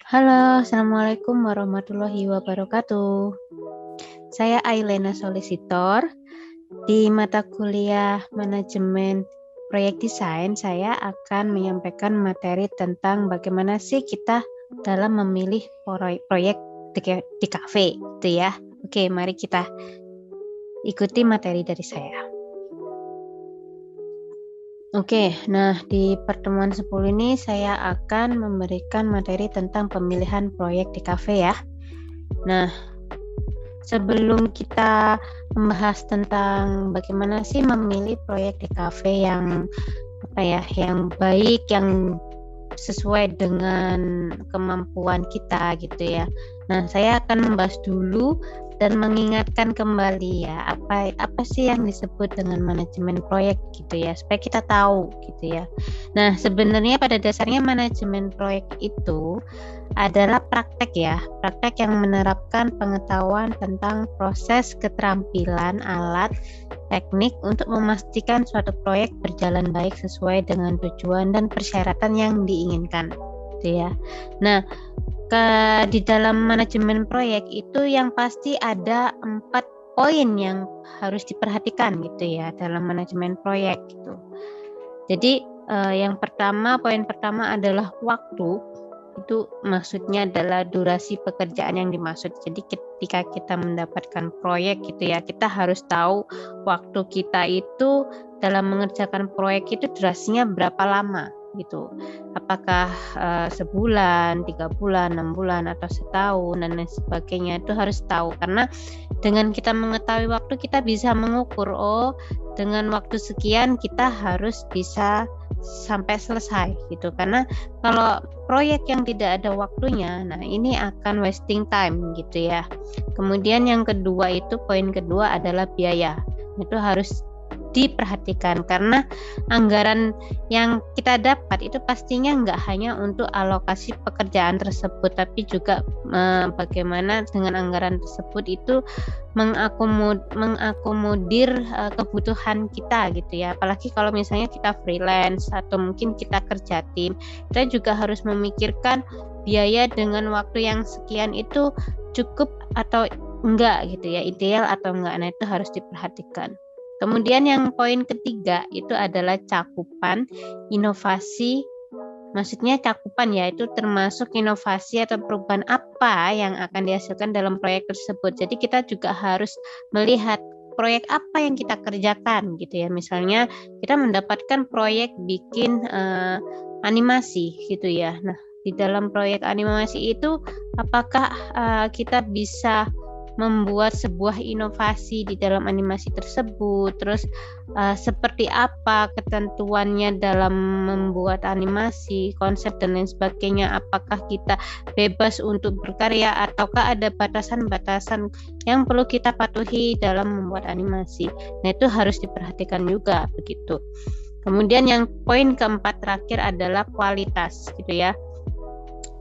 Halo, Assalamualaikum warahmatullahi wabarakatuh. Saya Ailena Solisitor. Di mata kuliah Manajemen Proyek Desain, saya akan menyampaikan materi tentang bagaimana sih kita dalam memilih proyek di kafe, gitu ya. Oke, mari kita ikuti materi dari saya. Oke, nah di pertemuan 10 ini saya akan memberikan materi tentang pemilihan proyek di kafe ya. Nah, sebelum kita membahas tentang bagaimana sih memilih proyek di kafe yang yang baik, yang sesuai dengan kemampuan kita gitu ya. Nah, saya akan membahas dulu dan mengingatkan kembali ya apa sih yang disebut dengan manajemen proyek gitu ya, supaya kita tahu gitu ya. Nah, sebenarnya pada dasarnya manajemen proyek itu adalah praktek yang menerapkan pengetahuan tentang proses, keterampilan, alat, teknik untuk memastikan suatu proyek berjalan baik sesuai dengan tujuan dan persyaratan yang diinginkan, gitu ya. Nah, di dalam manajemen proyek itu yang pasti ada 4 poin yang harus diperhatikan gitu ya dalam manajemen proyek gitu. Jadi poin pertama adalah waktu. Itu maksudnya adalah durasi pekerjaan yang dimaksud. Jadi ketika kita mendapatkan proyek gitu ya, kita harus tahu waktu kita itu dalam mengerjakan proyek itu durasinya berapa lama gitu. Apakah sebulan, 3 bulan, 6 bulan atau setahun dan lain sebagainya, itu harus tahu. Karena dengan kita mengetahui waktu, kita bisa mengukur, dengan waktu sekian kita harus bisa sampai selesai gitu. Karena kalau proyek yang tidak ada waktunya, nah ini akan wasting time gitu ya. Kemudian yang kedua itu, poin kedua adalah biaya. Itu harus diperhatikan karena anggaran yang kita dapat itu pastinya nggak hanya untuk alokasi pekerjaan tersebut, tapi juga bagaimana dengan anggaran tersebut itu mengakomodir kebutuhan kita gitu ya. Apalagi kalau misalnya kita freelance atau mungkin kita kerja tim, kita juga harus memikirkan biaya dengan waktu yang sekian itu cukup atau enggak gitu ya, ideal atau enggak. Nah, itu harus diperhatikan. Kemudian yang poin ketiga itu adalah cakupan inovasi. Maksudnya cakupan ya, itu termasuk inovasi atau perubahan apa yang akan dihasilkan dalam proyek tersebut. Jadi kita juga harus melihat proyek apa yang kita kerjakan gitu ya. Misalnya kita mendapatkan proyek bikin animasi gitu ya. Nah, di dalam proyek animasi itu apakah kita bisa membuat sebuah inovasi di dalam animasi tersebut, terus seperti apa ketentuannya dalam membuat animasi, konsep dan lain sebagainya, apakah kita bebas untuk berkarya ataukah ada batasan-batasan yang perlu kita patuhi dalam membuat animasi. Nah, itu harus diperhatikan juga begitu. Kemudian yang poin keempat terakhir adalah kualitas gitu ya.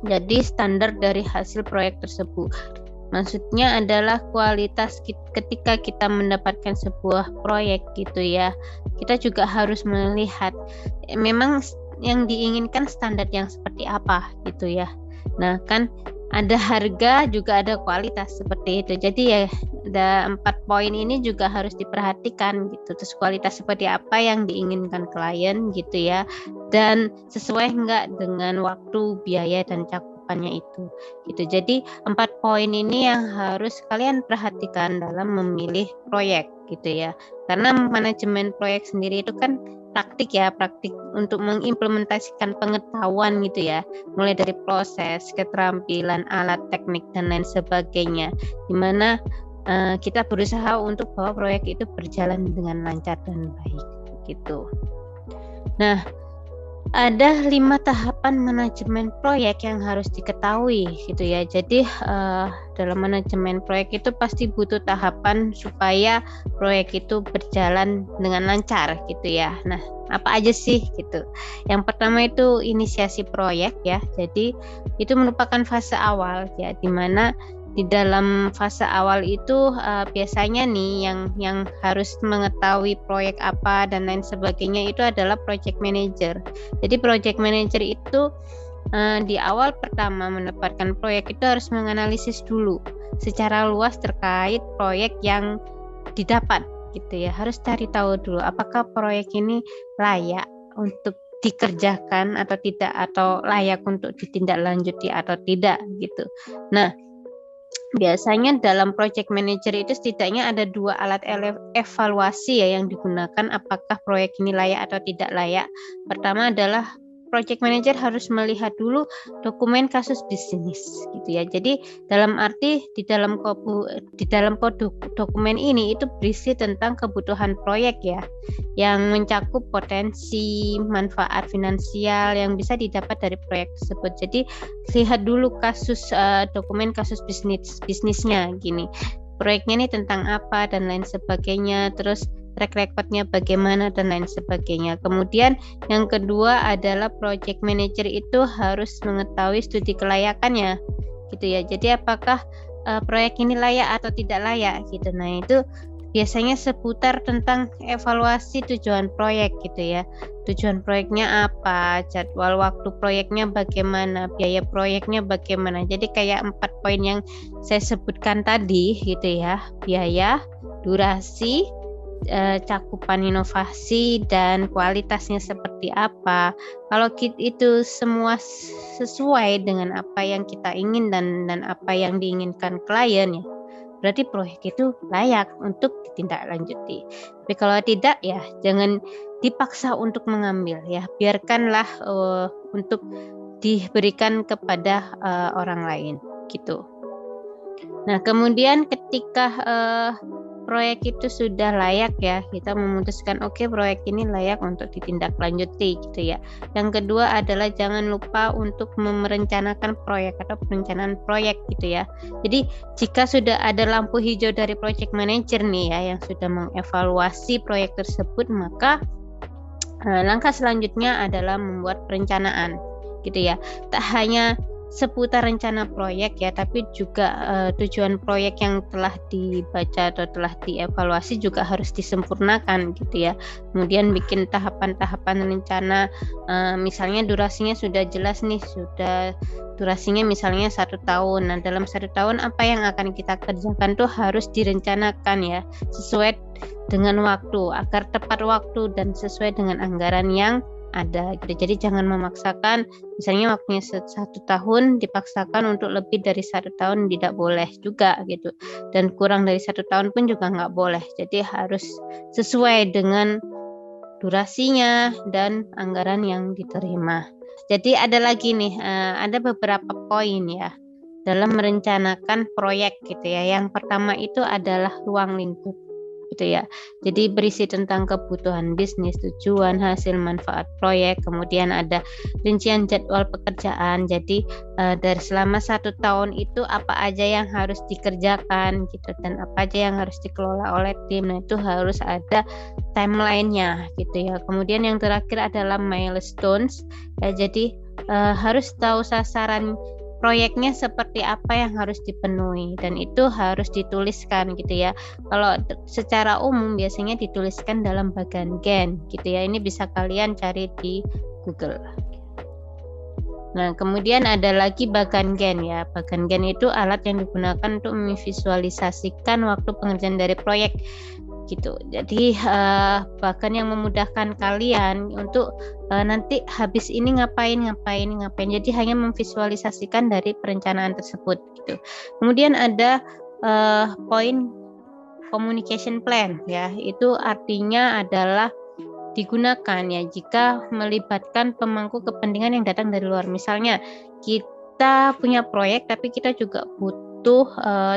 Jadi standar dari hasil proyek tersebut. Maksudnya adalah kualitas ketika kita mendapatkan sebuah proyek gitu ya. Kita juga harus melihat memang yang diinginkan standar yang seperti apa gitu ya. Nah, kan ada harga juga ada kualitas seperti itu. Jadi ya ada 4 poin ini juga harus diperhatikan gitu. Terus kualitas seperti apa yang diinginkan klien gitu ya. Dan sesuai enggak dengan waktu, biaya dan cakupannya itu gitu. Jadi 4 poin ini yang harus kalian perhatikan dalam memilih proyek gitu ya. Karena manajemen proyek sendiri itu kan praktik untuk mengimplementasikan pengetahuan gitu ya, mulai dari proses, keterampilan, alat, teknik dan lain sebagainya, di mana kita berusaha untuk bahwa proyek itu berjalan dengan lancar dan baik gitu. Nah, ada 5 tahapan manajemen proyek yang harus diketahui gitu ya. Jadi dalam manajemen proyek itu pasti butuh tahapan supaya proyek itu berjalan dengan lancar gitu ya. Nah, apa aja sih gitu. Yang pertama itu inisiasi proyek ya. Jadi itu merupakan fase awal ya, di mana di dalam fase awal itu biasanya nih yang harus mengetahui proyek apa dan lain sebagainya itu adalah project manager. Jadi project manager itu di awal pertama mendapatkan proyek itu harus menganalisis dulu secara luas terkait proyek yang didapat gitu ya. Harus cari tahu dulu apakah proyek ini layak untuk dikerjakan atau tidak, atau layak untuk ditindaklanjuti atau tidak gitu. Nah, biasanya dalam project manager itu setidaknya ada 2 alat evaluasi ya yang digunakan apakah proyek ini layak atau tidak layak. Pertama adalah project manager harus melihat dulu dokumen kasus bisnis gitu ya. Jadi dalam arti di dalam dokumen ini itu berisi tentang kebutuhan proyek ya, yang mencakup potensi manfaat finansial yang bisa didapat dari proyek tersebut. Jadi lihat dulu dokumen kasus bisnisnya gini. Proyeknya ini tentang apa dan lain sebagainya, terus track recordnya bagaimana dan lain sebagainya. Kemudian yang kedua adalah project manager itu harus mengetahui studi kelayakannya gitu ya. Jadi apakah proyek ini layak atau tidak layak gitu. Nah, itu biasanya seputar tentang evaluasi tujuan proyek gitu ya. Tujuan proyeknya apa, jadwal waktu proyeknya bagaimana, biaya proyeknya bagaimana. Jadi kayak 4 poin yang saya sebutkan tadi gitu ya. Biaya, durasi, cakupan inovasi dan kualitasnya seperti apa. Kalau itu semua sesuai dengan apa yang kita ingin dan apa yang diinginkan klien ya, berarti proyek itu layak untuk ditindaklanjuti. Tapi kalau tidak ya jangan dipaksa untuk mengambil ya, biarkanlah untuk diberikan kepada orang lain gitu. Nah, kemudian ketika proyek itu sudah layak ya, kita memutuskan oke, proyek ini layak untuk ditindaklanjuti gitu ya. Yang kedua adalah jangan lupa untuk merencanakan proyek atau perencanaan proyek gitu ya. Jadi jika sudah ada lampu hijau dari project manager nih ya yang sudah mengevaluasi proyek tersebut, maka langkah selanjutnya adalah membuat perencanaan gitu ya. Tak hanya seputar rencana proyek ya, tapi juga tujuan proyek yang telah dibaca atau telah dievaluasi juga harus disempurnakan gitu ya. Kemudian bikin tahapan-tahapan rencana, misalnya durasinya sudah jelas nih, sudah durasinya misalnya 1 tahun. Nah, dalam 1 tahun apa yang akan kita kerjakan tuh harus direncanakan ya, sesuai dengan waktu, agar tepat waktu dan sesuai dengan anggaran yang ada gitu. Jadi jangan memaksakan, misalnya waktunya 1 tahun dipaksakan untuk lebih dari 1 tahun, tidak boleh juga gitu. Dan kurang dari 1 tahun pun juga nggak boleh. Jadi harus sesuai dengan durasinya dan anggaran yang diterima. Jadi ada lagi nih, ada beberapa poin ya dalam merencanakan proyek gitu ya. Yang pertama itu adalah ruang lingkup gitu ya. Jadi berisi tentang kebutuhan bisnis, tujuan, hasil, manfaat proyek, kemudian ada rincian jadwal pekerjaan. Jadi dari selama 1 tahun itu apa aja yang harus dikerjakan gitu, dan apa aja yang harus dikelola oleh tim. Nah, itu harus ada timeline-nya gitu ya. Kemudian yang terakhir adalah milestones ya. Jadi harus tahu sasaran proyeknya seperti apa yang harus dipenuhi, dan itu harus dituliskan gitu ya. Kalau secara umum biasanya dituliskan dalam bagan Gantt gitu ya. Ini bisa kalian cari di Google. Nah, kemudian ada lagi bagan Gantt ya. Bagan Gantt itu alat yang digunakan untuk memvisualisasikan waktu pengerjaan dari proyek gitu. Jadi bahkan yang memudahkan kalian untuk nanti habis ini ngapain. Jadi hanya memvisualisasikan dari perencanaan tersebut gitu. Kemudian ada poin communication plan ya. Itu artinya adalah digunakan ya jika melibatkan pemangku kepentingan yang datang dari luar. Misalnya kita punya proyek tapi kita juga butuh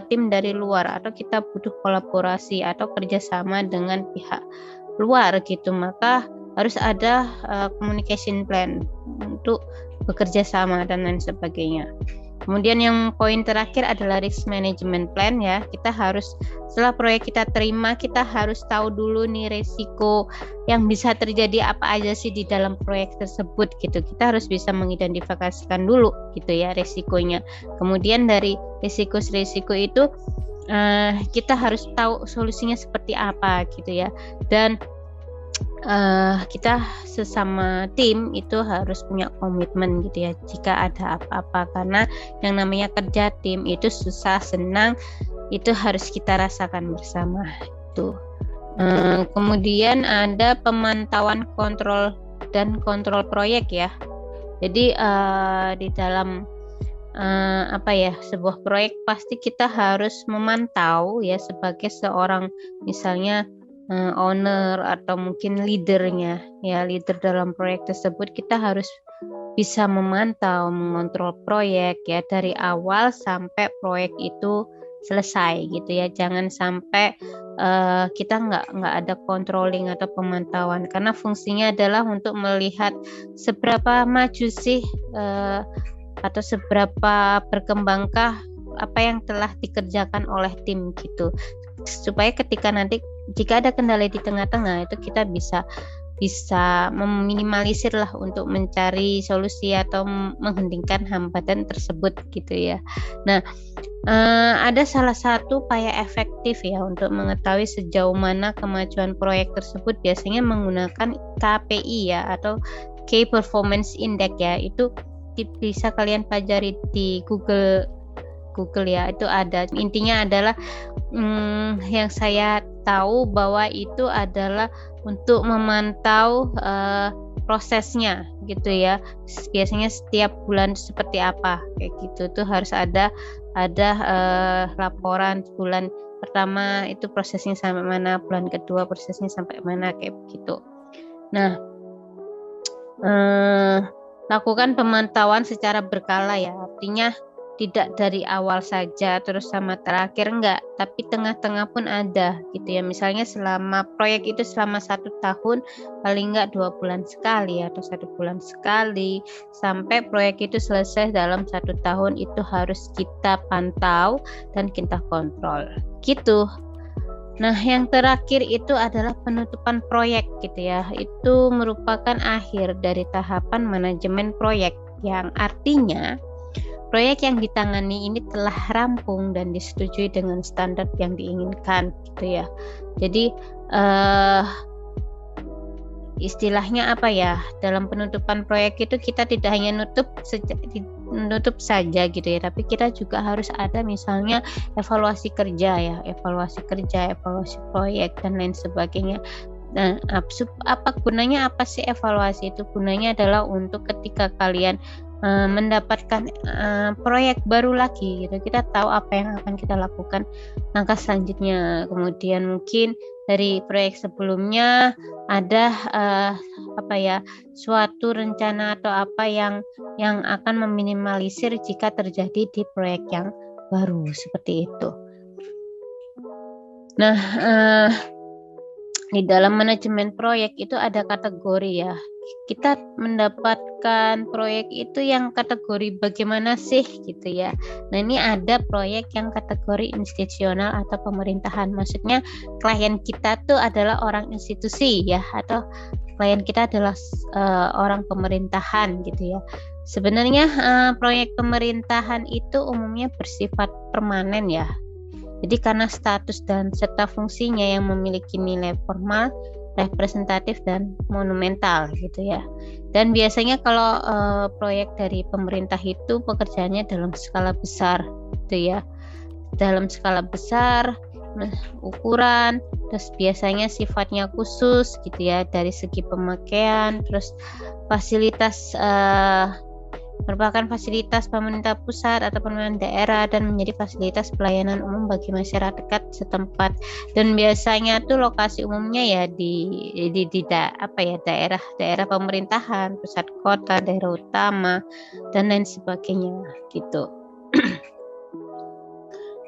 tim dari luar, atau kita butuh kolaborasi atau kerjasama dengan pihak luar gitu, maka harus ada communication plan untuk bekerja sama dan lain sebagainya. Kemudian yang poin terakhir adalah risk management plan ya. Kita harus, setelah proyek kita terima, kita harus tahu dulu nih resiko yang bisa terjadi apa aja sih di dalam proyek tersebut gitu. Kita harus bisa mengidentifikasikan dulu gitu ya resikonya. Kemudian dari risiko itu kita harus tahu solusinya seperti apa gitu ya. Dan kita sesama tim itu harus punya komitmen gitu ya jika ada apa-apa, karena yang namanya kerja tim itu susah senang itu harus kita rasakan bersama itu. Kemudian ada pemantauan kontrol dan kontrol proyek ya. Jadi di dalam sebuah proyek pasti kita harus memantau ya sebagai seorang misalnya owner atau mungkin leadernya ya, leader dalam proyek tersebut. Kita harus bisa memantau, mengontrol proyek ya dari awal sampai proyek itu selesai gitu ya. Jangan sampai kita nggak ada controlling atau pemantauan, karena fungsinya adalah untuk melihat seberapa maju sih atau seberapa berkembangkah apa yang telah dikerjakan oleh tim gitu, supaya ketika nanti jika ada kendala di tengah-tengah itu kita bisa meminimalisir lah untuk mencari solusi atau menghentikan hambatan tersebut gitu ya. Nah, ada salah satu upaya efektif ya untuk mengetahui sejauh mana kemajuan proyek tersebut, biasanya menggunakan KPI ya atau Key Performance Index ya. Itu bisa kalian pelajari di Google ya, itu ada. Intinya adalah yang saya tahu bahwa itu adalah untuk memantau prosesnya gitu ya. Biasanya setiap bulan seperti apa kayak gitu tuh harus ada laporan bulan pertama itu prosesnya sampai mana, bulan kedua prosesnya sampai mana kayak begitu. Nah, lakukan pemantauan secara berkala ya, artinya tidak dari awal saja terus sama terakhir enggak, tapi tengah-tengah pun ada gitu ya. Misalnya selama proyek itu selama 1 tahun paling enggak 2 bulan sekali atau 1 bulan sekali, sampai proyek itu selesai dalam 1 tahun itu harus kita pantau dan kita kontrol gitu. Nah, yang terakhir itu adalah penutupan proyek gitu ya. Itu merupakan akhir dari tahapan manajemen proyek, yang artinya proyek yang ditangani ini telah rampung dan disetujui dengan standar yang diinginkan gitu ya. Jadi istilahnya apa ya, dalam penutupan proyek itu kita tidak hanya menutup saja gitu ya, tapi kita juga harus ada misalnya evaluasi kerja, evaluasi proyek dan lain sebagainya. Nah, apa gunanya, apa sih evaluasi itu? Gunanya adalah untuk ketika kalian mendapatkan proyek baru lagi gitu, kita tahu apa yang akan kita lakukan langkah selanjutnya. Kemudian mungkin dari proyek sebelumnya ada suatu rencana atau apa yang akan meminimalisir jika terjadi di proyek yang baru seperti itu. Nah, di dalam manajemen proyek itu ada kategori ya. Kita mendapatkan proyek itu yang kategori bagaimana sih gitu ya. Nah, ini ada proyek yang kategori institusional atau pemerintahan. Maksudnya klien kita tuh adalah orang institusi ya, atau klien kita adalah orang pemerintahan gitu ya. Sebenarnya proyek pemerintahan itu umumnya bersifat permanen ya. Jadi karena status dan serta fungsinya yang memiliki nilai formal, representatif dan monumental gitu ya. Dan biasanya kalau proyek dari pemerintah itu pekerjaannya dalam skala besar gitu ya. Dalam skala besar, ukuran, terus biasanya sifatnya khusus gitu ya dari segi pemakaian, terus fasilitas merupakan fasilitas pemerintah pusat atau pemerintah daerah dan menjadi fasilitas pelayanan umum bagi masyarakat setempat. Dan biasanya tuh lokasi umumnya ya di daerah pemerintahan, pusat kota, daerah utama dan lain sebagainya gitu.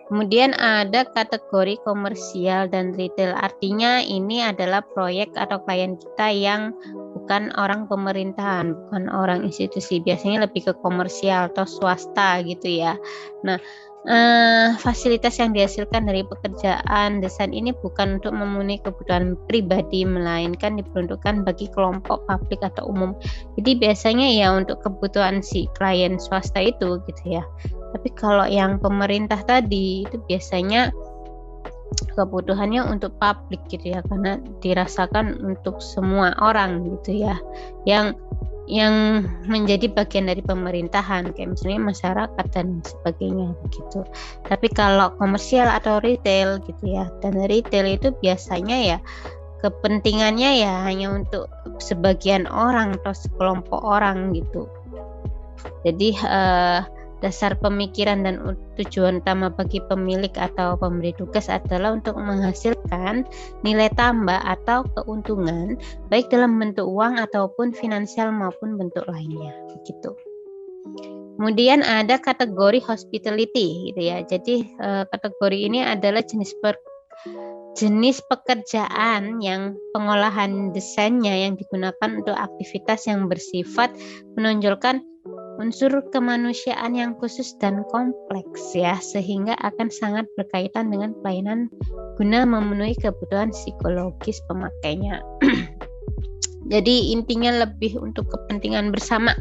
Kemudian ada kategori komersial dan retail, artinya ini adalah proyek atau klien kita yang bukan orang pemerintahan, bukan orang institusi, biasanya lebih ke komersial atau swasta gitu ya. Nah, fasilitas yang dihasilkan dari pekerjaan desain ini bukan untuk memenuhi kebutuhan pribadi, melainkan diperuntukkan bagi kelompok publik atau umum. Jadi biasanya ya untuk kebutuhan si klien swasta itu gitu ya. Tapi kalau yang pemerintah tadi itu biasanya kebutuhannya untuk publik gitu ya, karena dirasakan untuk semua orang gitu ya, yang menjadi bagian dari pemerintahan kayak misalnya masyarakat dan sebagainya begitu. Tapi kalau komersial atau retail gitu ya, dan retail itu biasanya ya kepentingannya ya hanya untuk sebagian orang atau sekelompok orang gitu. Jadi dasar pemikiran dan tujuan utama bagi pemilik atau pemberi tugas adalah untuk menghasilkan nilai tambah atau keuntungan baik dalam bentuk uang ataupun finansial maupun bentuk lainnya begitu. Kemudian ada kategori hospitality gitu ya. Jadi kategori ini adalah jenis pekerjaan yang pengolahan desainnya yang digunakan untuk aktivitas yang bersifat menonjolkan unsur kemanusiaan yang khusus dan kompleks ya, sehingga akan sangat berkaitan dengan pelayanan guna memenuhi kebutuhan psikologis pemakainya. Jadi intinya lebih untuk kepentingan bersama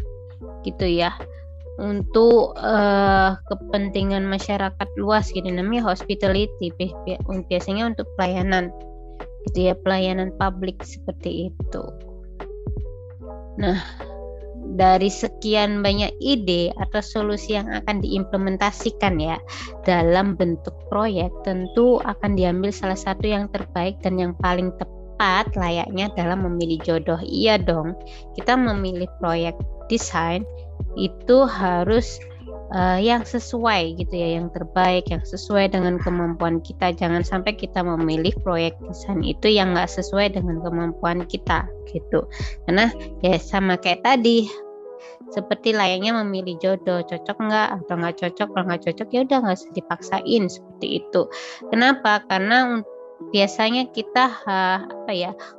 gitu ya, untuk kepentingan masyarakat luas gitu, namanya hospitality, biasanya untuk pelayanan gitu ya, pelayanan publik seperti itu. Nah, dari sekian banyak ide atau solusi yang akan diimplementasikan ya dalam bentuk proyek, tentu akan diambil salah satu yang terbaik dan yang paling tepat layaknya dalam memilih jodoh. Iya dong, kita memilih proyek desain itu harus yang sesuai gitu ya, yang terbaik, yang sesuai dengan kemampuan kita. Jangan sampai kita memilih proyek desain itu yang nggak sesuai dengan kemampuan kita gitu. Karena ya sama kayak tadi, seperti layaknya memilih jodoh, cocok nggak atau nggak cocok. Kalau nggak cocok ya udah nggak usah dipaksain seperti itu. Kenapa? Karena biasanya kita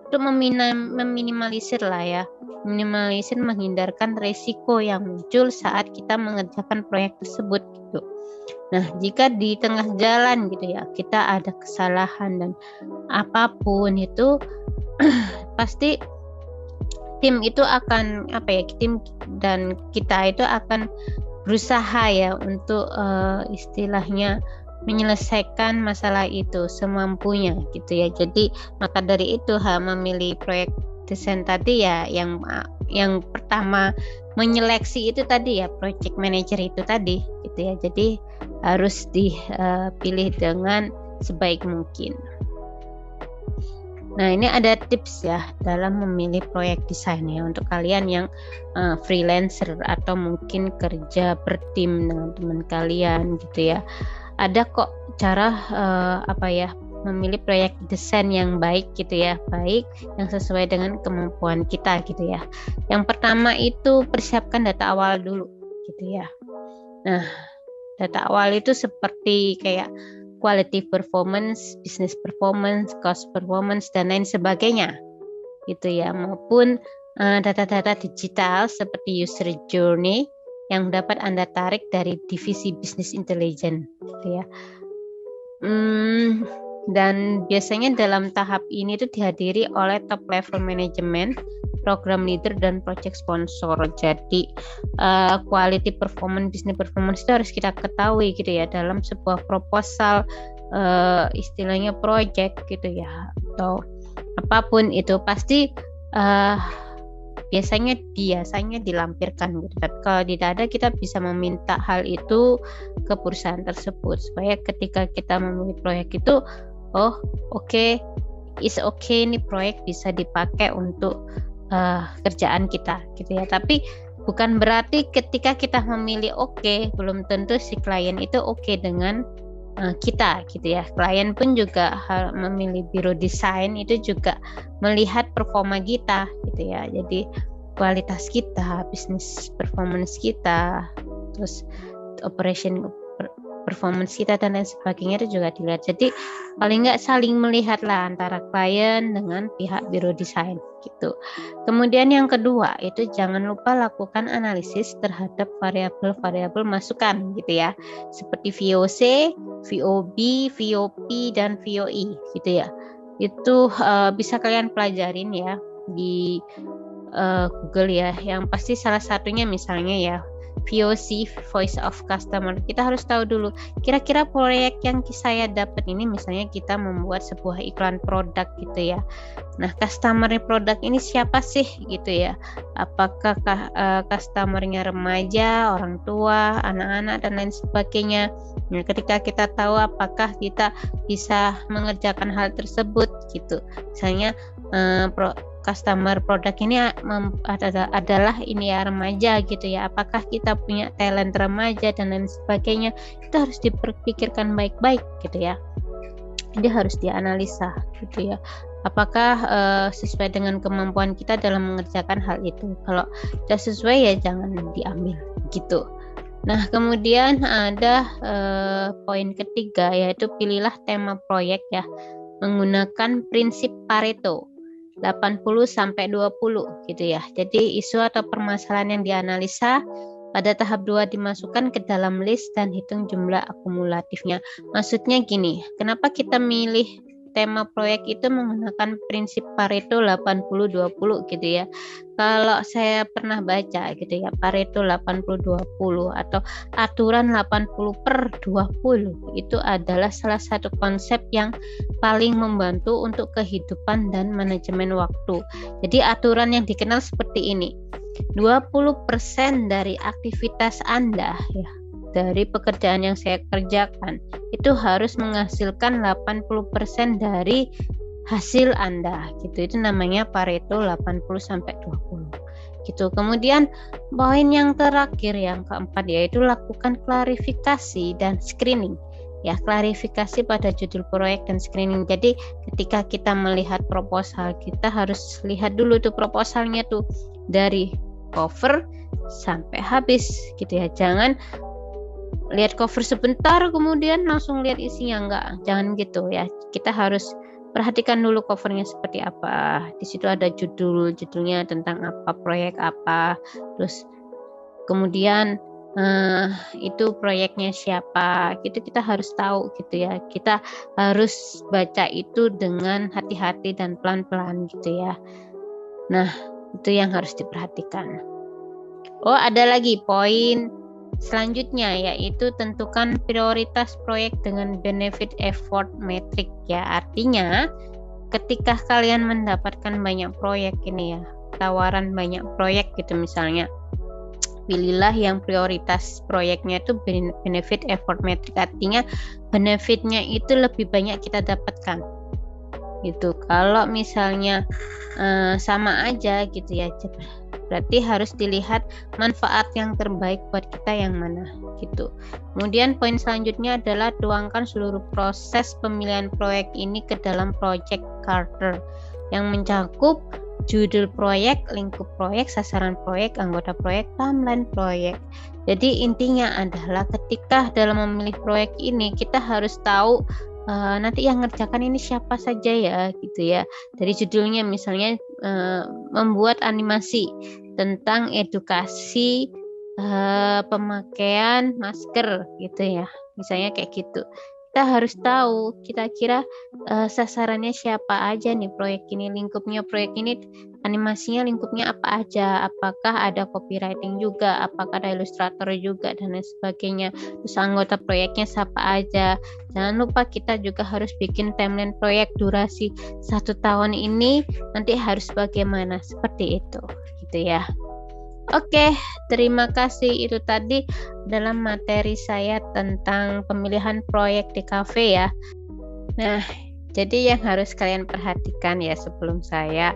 untuk meminimalisir lah ya, menghindarkan resiko yang muncul saat kita mengerjakan proyek tersebut gitu. Nah, jika di tengah jalan gitu ya kita ada kesalahan dan apapun itu pasti tim itu akan tim dan kita itu akan berusaha ya untuk istilahnya menyelesaikan masalah itu semampunya gitu ya. Jadi maka dari itu memilih proyek desain tadi ya, yang pertama menyeleksi itu tadi ya, project manager itu tadi gitu ya. Jadi harus dipilih dengan sebaik mungkin. Nah, ini ada tips ya dalam memilih proyek desain ya untuk kalian yang freelancer atau mungkin kerja bertim dengan teman kalian gitu ya. Ada kok cara memilih proyek desain yang baik gitu ya, baik yang sesuai dengan kemampuan kita gitu ya. Yang pertama itu persiapkan data awal dulu gitu ya. Nah, data awal itu seperti kayak quality performance, business performance, cost performance, dan lain sebagainya gitu ya, maupun data-data digital seperti user journey yang dapat Anda tarik dari divisi business intelligence gitu ya. Dan biasanya dalam tahap ini itu dihadiri oleh top level management, program leader, dan project sponsor. Jadi quality performance, business performance itu harus kita ketahui gitu ya dalam sebuah proposal, istilahnya project gitu ya, atau apapun itu pasti biasanya dilampirkan gitu. Tapi kalau tidak ada, kita bisa meminta hal itu ke perusahaan tersebut supaya ketika kita memilih proyek itu, ini proyek bisa dipakai untuk kerjaan kita gitu ya. Tapi bukan berarti ketika kita memilih belum tentu si klien itu dengan kita gitu ya. Klien pun juga memilih biro desain itu juga melihat performa kita gitu ya. Jadi kualitas kita, bisnis performance kita, terus operation performance kita dan lain sebagainya itu juga dilihat. Jadi paling nggak saling melihat lah antara klien dengan pihak biro desain gitu. Kemudian yang kedua itu jangan lupa lakukan analisis terhadap variabel-variabel masukan gitu ya, seperti VOC, VOB, VOP, dan VOE gitu ya. Itu bisa kalian pelajarin ya di Google ya. Yang pasti salah satunya misalnya ya VOC, Voice of Customer. Kita harus tahu dulu kira-kira proyek yang saya dapat ini, misalnya kita membuat sebuah iklan produk gitu ya. Nah, customer produk ini siapa sih gitu ya? Apakah customernya remaja, orang tua, anak-anak dan lain sebagainya. Nah, ketika kita tahu apakah kita bisa mengerjakan hal tersebut gitu. Misalnya customer produk ini adalah ini ya remaja gitu ya, apakah kita punya talent remaja dan lain sebagainya, itu harus dipikirkan baik-baik gitu ya. Jadi harus dianalisa gitu ya, apakah sesuai dengan kemampuan kita dalam mengerjakan hal itu. Kalau tidak sesuai ya jangan diambil gitu. Nah, kemudian ada poin ketiga, yaitu pilihlah tema proyek ya menggunakan prinsip Pareto 80-20 gitu ya. Jadi isu atau permasalahan yang dianalisa pada tahap 2 dimasukkan ke dalam list dan hitung jumlah akumulatifnya. Maksudnya gini, kenapa kita milih tema proyek itu menggunakan prinsip Pareto 80-20 gitu ya. Kalau saya pernah baca gitu ya, Pareto 80-20 atau aturan 80/20 itu adalah salah satu konsep yang paling membantu untuk kehidupan dan manajemen waktu. Jadi aturan yang dikenal seperti ini. 20% dari aktivitas Anda ya, dari pekerjaan yang saya kerjakan itu harus menghasilkan 80% dari hasil Anda gitu. Itu namanya Pareto 80/20 gitu. Kemudian poin yang terakhir yang keempat yaitu lakukan klarifikasi dan screening. Ya, klarifikasi pada judul proyek dan screening. Jadi ketika kita melihat proposal, kita harus lihat dulu tuh proposalnya tuh dari cover sampai habis gitu ya. Jangan lihat cover sebentar kemudian langsung lihat isinya, enggak, jangan gitu ya. Kita harus perhatikan dulu covernya seperti apa. Di situ ada judulnya tentang apa, proyek apa, terus kemudian itu proyeknya siapa gitu, kita harus tahu gitu ya. Kita harus baca itu dengan hati-hati dan pelan-pelan gitu ya. Nah, itu yang harus diperhatikan. Oh, ada lagi poin selanjutnya, yaitu tentukan prioritas proyek dengan benefit effort metric ya. Artinya ketika kalian mendapatkan banyak proyek ini ya, tawaran banyak proyek gitu misalnya, pilihlah yang prioritas proyeknya itu benefit effort metric. Artinya benefitnya itu lebih banyak kita dapatkan gitu. Kalau misalnya sama aja gitu ya, berarti harus dilihat manfaat yang terbaik buat kita yang mana gitu. Kemudian poin selanjutnya adalah tuangkan seluruh proses pemilihan proyek ini ke dalam project charter yang mencakup judul proyek, lingkup proyek, sasaran proyek, anggota proyek, timeline proyek. Jadi intinya adalah ketika dalam memilih proyek ini kita harus tahu nanti yang ngerjakan ini siapa saja ya gitu ya. Dari judulnya misalnya membuat animasi tentang edukasi pemakaian masker gitu ya, misalnya kayak gitu. Kita harus tahu kira-kira sasarannya siapa aja nih proyek ini, lingkupnya proyek ini, animasinya lingkupnya apa aja, apakah ada copywriting juga, apakah ada ilustrator juga dan lain sebagainya, terus anggota proyeknya siapa aja. Jangan lupa kita juga harus bikin timeline proyek durasi 1 tahun ini nanti harus bagaimana, seperti itu gitu ya. Oke, terima kasih. Itu tadi dalam materi saya tentang pemilihan proyek di kafe ya. Nah, jadi yang harus kalian perhatikan ya sebelum saya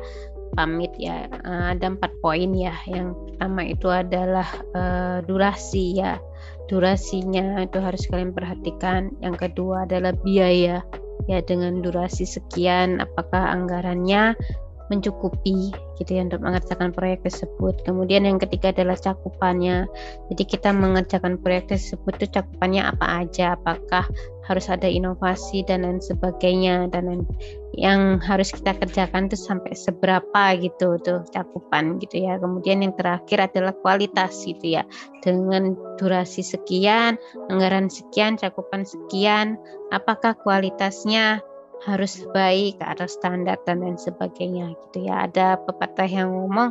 pamit ya, ada 4 poin ya. Yang pertama itu adalah durasi ya. Durasinya itu harus kalian perhatikan. Yang kedua adalah biaya ya, dengan durasi sekian apakah anggarannya mencukupi gitu ya untuk mengerjakan proyek tersebut. Kemudian yang ketiga adalah cakupannya. Jadi kita mengerjakan proyek tersebut itu cakupannya apa aja, apakah harus ada inovasi dan lain sebagainya, dan yang harus kita kerjakan itu sampai seberapa gitu tuh cakupan gitu ya. Kemudian yang terakhir adalah kualitas gitu ya, dengan durasi sekian, anggaran sekian, cakupan sekian, apakah kualitasnya harus baik atau standar dan lain sebagainya gitu ya. Ada pepatah yang ngomong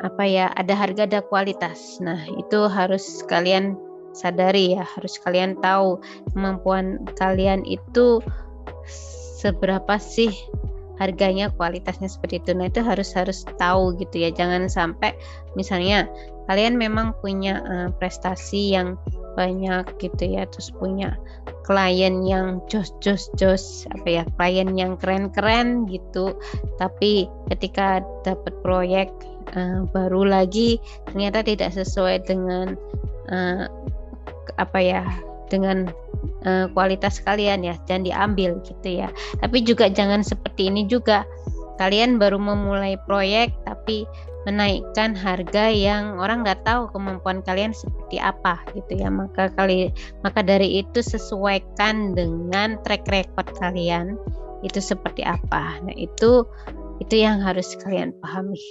apa ya, ada harga ada kualitas. Nah, itu harus kalian sadari ya, harus kalian tahu kemampuan kalian itu seberapa sih harganya, kualitasnya seperti itu. Nah, itu harus harus tahu gitu ya. Jangan sampai misalnya kalian memang punya prestasi yang banyak gitu ya, terus punya klien yang jos apa ya, klien yang keren-keren gitu. Tapi ketika dapat proyek baru lagi ternyata tidak sesuai dengan apa ya, dengan kualitas kalian ya, jangan diambil gitu ya. Tapi juga jangan seperti ini juga, kalian baru memulai proyek tapi menaikkan harga yang orang nggak tahu kemampuan kalian seperti apa gitu ya. Maka dari itu sesuaikan dengan track record kalian itu seperti apa. Nah, itu yang harus kalian pahami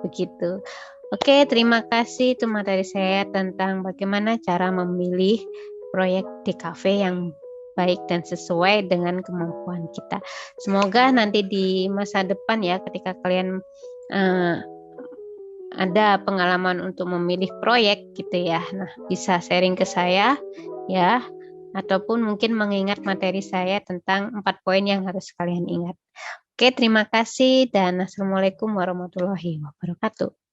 begitu. Oke, terima kasih. Itu materi saya tentang bagaimana cara memilih proyek di kafe yang baik dan sesuai dengan kemampuan kita. Semoga nanti di masa depan ya, ketika kalian ada pengalaman untuk memilih proyek gitu ya, nah bisa sharing ke saya ya, ataupun mungkin mengingat materi saya tentang 4 poin yang harus kalian ingat. Oke, terima kasih dan assalamualaikum warahmatullahi wabarakatuh.